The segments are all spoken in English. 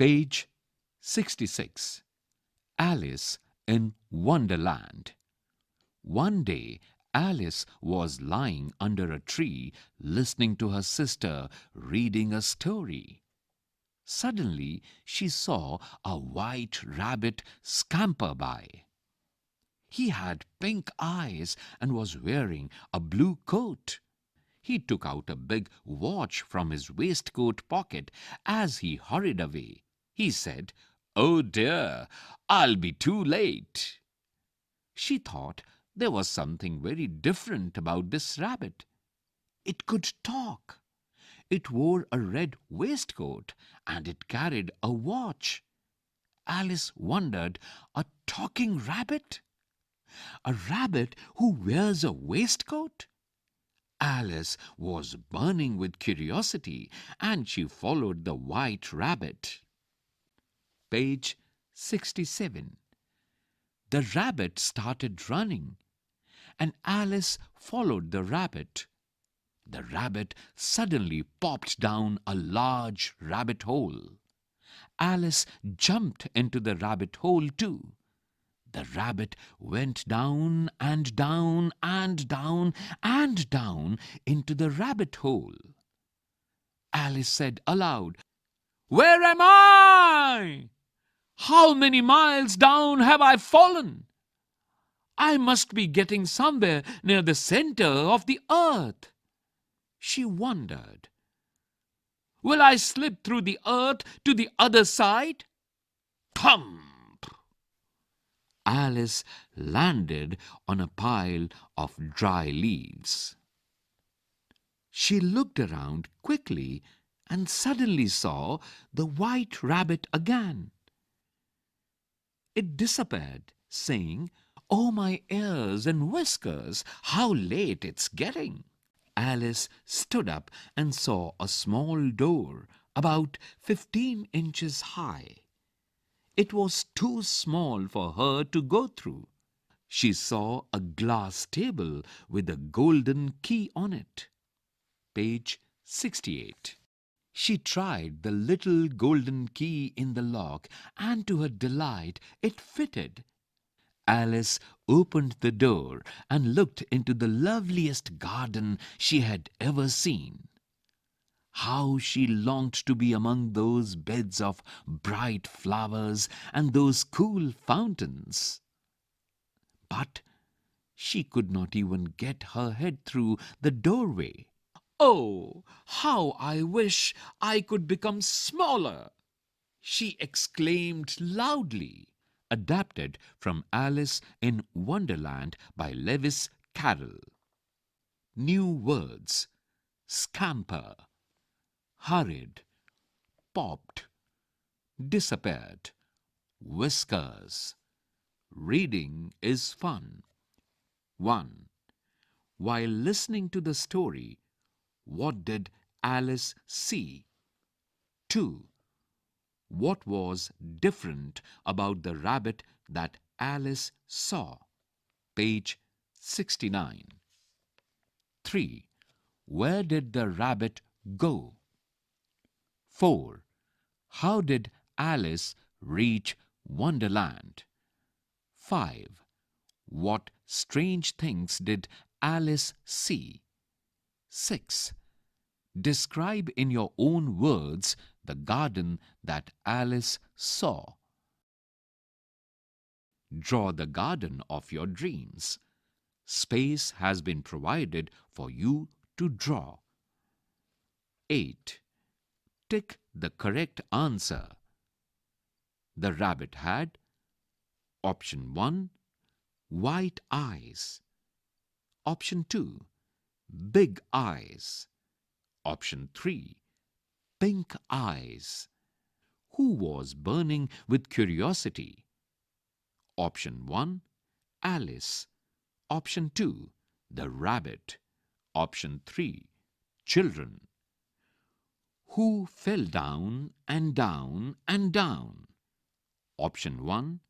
Page 66. Alice in Wonderland. One day, Alice was lying under a tree listening to her sister reading a story. Suddenly, she saw a white rabbit scamper by. He had pink eyes and was wearing a blue coat. He took out a big watch from his waistcoat pocket as he hurried away. He said, "Oh dear, I'll be too late." She thought there was something very different about this rabbit. It could talk. It wore a red waistcoat and it carried a watch. Alice wondered, a talking rabbit? A rabbit who wears a waistcoat? Alice was burning with curiosity and she followed the white rabbit. Page 67. The rabbit started running, and Alice followed the rabbit. The rabbit suddenly popped down a large rabbit hole. Alice jumped into the rabbit hole too. The rabbit went down and down and down and down into the rabbit hole. Alice said aloud, "Where am I? How many miles down have I fallen? I must be getting somewhere near the center of the earth." She wondered, "Will I slip through the earth to the other side?" Thump! Alice landed on a pile of dry leaves. She looked around quickly and suddenly saw the white rabbit again. It disappeared, saying, "Oh, my ears and whiskers, how late it's getting." Alice stood up and saw a small door about 15 inches high. It was too small for her to go through. She saw a glass table with a golden key on it. Page 68. She tried the little golden key in the lock, and to her delight it fitted. Alice opened the door and looked into the loveliest garden she had ever seen. How she longed to be among those beds of bright flowers and those cool fountains. But she could not even get her head through the doorway. "Oh, how I wish I could become smaller!" she exclaimed loudly. Adapted from Alice in Wonderland by Lewis Carroll. New words: scamper, hurried, popped, disappeared, whiskers. Reading is fun. 1. While listening to the story, what did Alice see? 2. What was different about the rabbit that Alice saw? Page 69. 3. Where did the rabbit go? 4. How did Alice reach Wonderland? 5. What strange things did Alice see? 6. Describe in your own words the garden that Alice saw. Draw the garden of your dreams. Space has been provided for you to draw. 8. Tick the correct answer. The rabbit had option 1, white eyes. Option 2, big eyes. Option 3, pink eyes. Who was burning with curiosity? Option 1, Alice. Option 2, the rabbit. Option 3, children. Who fell down and down and down? Option 1,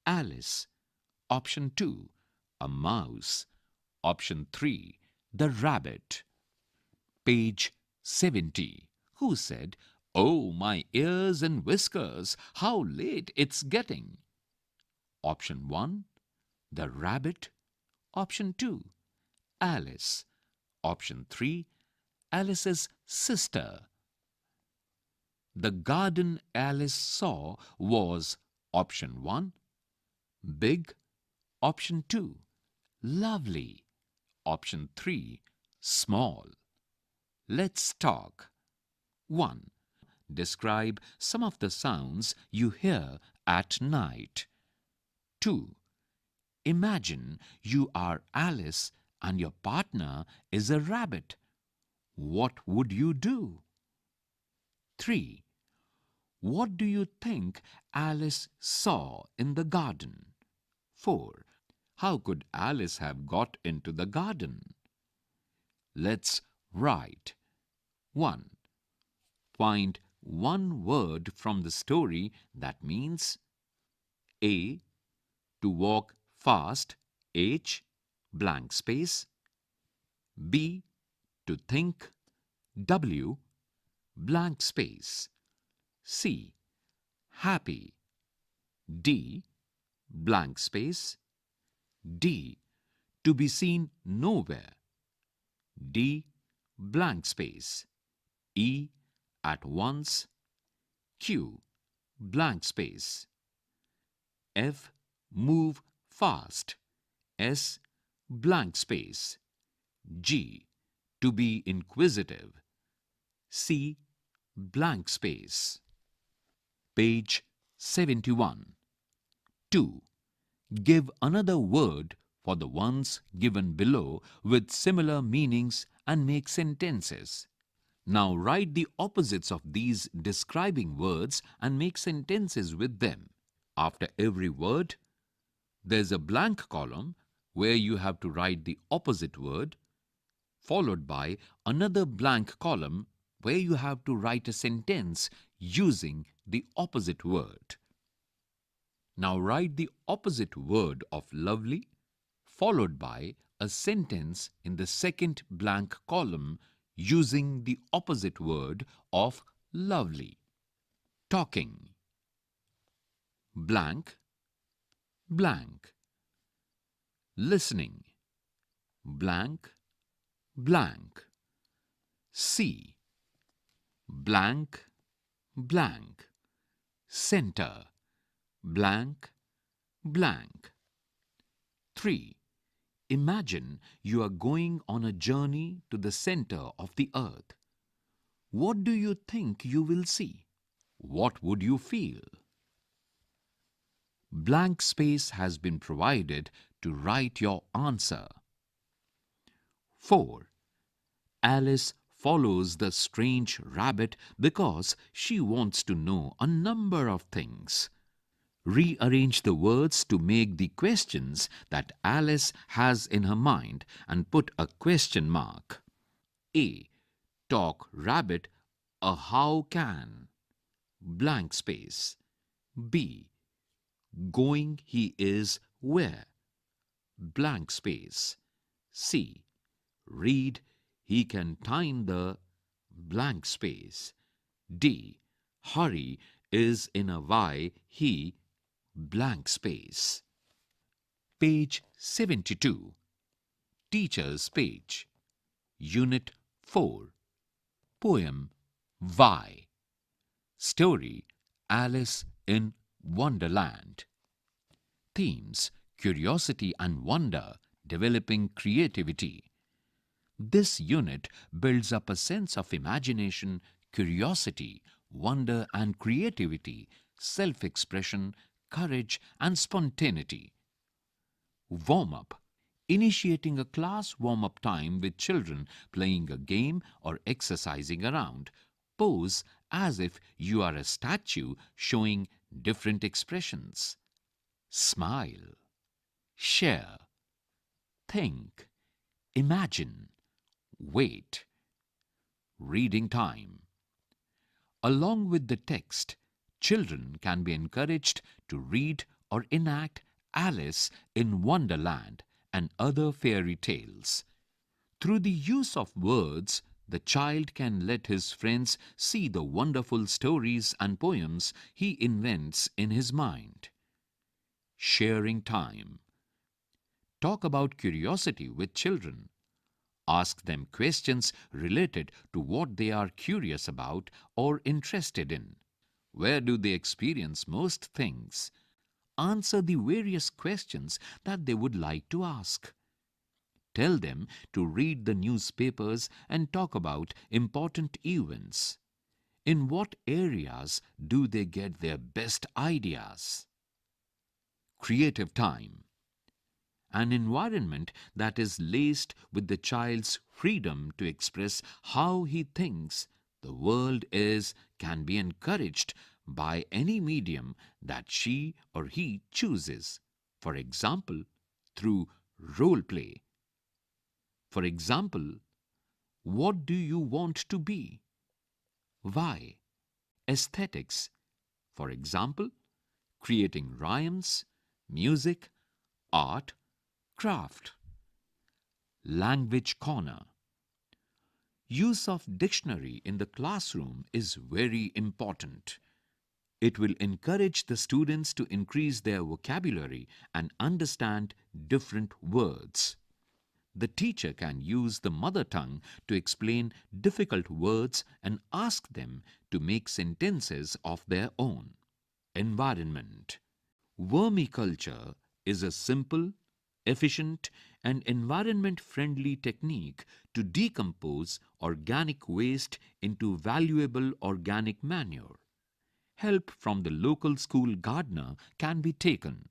Alice. Option 2, a mouse. Option 3, the rabbit. Page 70. Who said, Oh, my ears and whiskers, how late it's getting. Option 1, the rabbit. Option 2, Alice. Option 3, Alice's sister. The garden Alice saw was option 1, big. Option 2, lovely. Option 3, small. Let's talk. 1. Describe some of the sounds you hear at night. 2. Imagine you are Alice and your partner is a rabbit. What would you do? 3. What do you think Alice saw in the garden? 4. How could Alice have got into the garden? Let's write. 1. Find one word from the story that means A. To walk fast, H, blank space. B. To think, W, blank space. C. Happy, D, blank space. D. To be seen nowhere, D, blank space. E. At once, Q, blank space. F. Move fast, S, blank space. G. To be inquisitive, C, blank space. Page 71. 2. Give another word for the ones given below with similar meanings and make sentences. Now write the opposites of these describing words and make sentences with them. After every word, there's a blank column where you have to write the opposite word, followed by another blank column where you have to write a sentence using the opposite word. Now write the opposite word of lovely, followed by a sentence in the second blank column using the opposite word of lovely. Talking. Blank, blank. Listening. Blank, blank. See. Blank, blank. Center. Blank, blank. 3. Imagine you are going on a journey to the center of the earth. What do you think you will see? What would you feel? Blank space has been provided to write your answer. 4. Alice follows the strange rabbit because she wants to know a number of things. Rearrange the words to make the questions that Alice has in her mind and put a question mark. A. Talk rabbit, a how can. Blank space. B. Going he is where. Blank space. C. Read he can time the. Blank space. D. Hurry is in a why he. Blank space. Page 72. Teacher's page. Unit 4. Poem Why. Story Alice in Wonderland. Themes Curiosity and wonder, developing creativity. This unit builds up a sense of imagination, curiosity, wonder and creativity, self-expression, courage and spontaneity. Warm-up. Initiating a class warm-up time with children playing a game or exercising around. Pose as if you are a statue showing different expressions. Smile. Share. Think. Imagine. Wait. Reading time. Along with the text, children can be encouraged to read or enact Alice in Wonderland and other fairy tales. Through the use of words, The child can let his friends see the wonderful stories and poems he invents in his mind. Sharing time. Talk about curiosity with children. Ask them questions related to what they are curious about or interested in. Where do they experience most things? Answer the various questions that they would like to ask. Tell them to read the newspapers and talk about important events. In what areas do they get their best ideas? Creative time. An environment that is laced with the child's freedom to express how he thinks the world is can be encouraged by any medium that she or he chooses. For example, through role play. For example, what do you want to be? Why? Aesthetics. For example, creating rhymes, music, art, craft. Language corner. Use of dictionary in the classroom is very important. It will encourage the students to increase their vocabulary and understand different words. The teacher can use the mother tongue to explain difficult words and ask them to make sentences of their own. Environment. Vermiculture is a simple, efficient, and environment-friendly technique to decompose organic waste into valuable organic manure. Help from the local school gardener can be taken.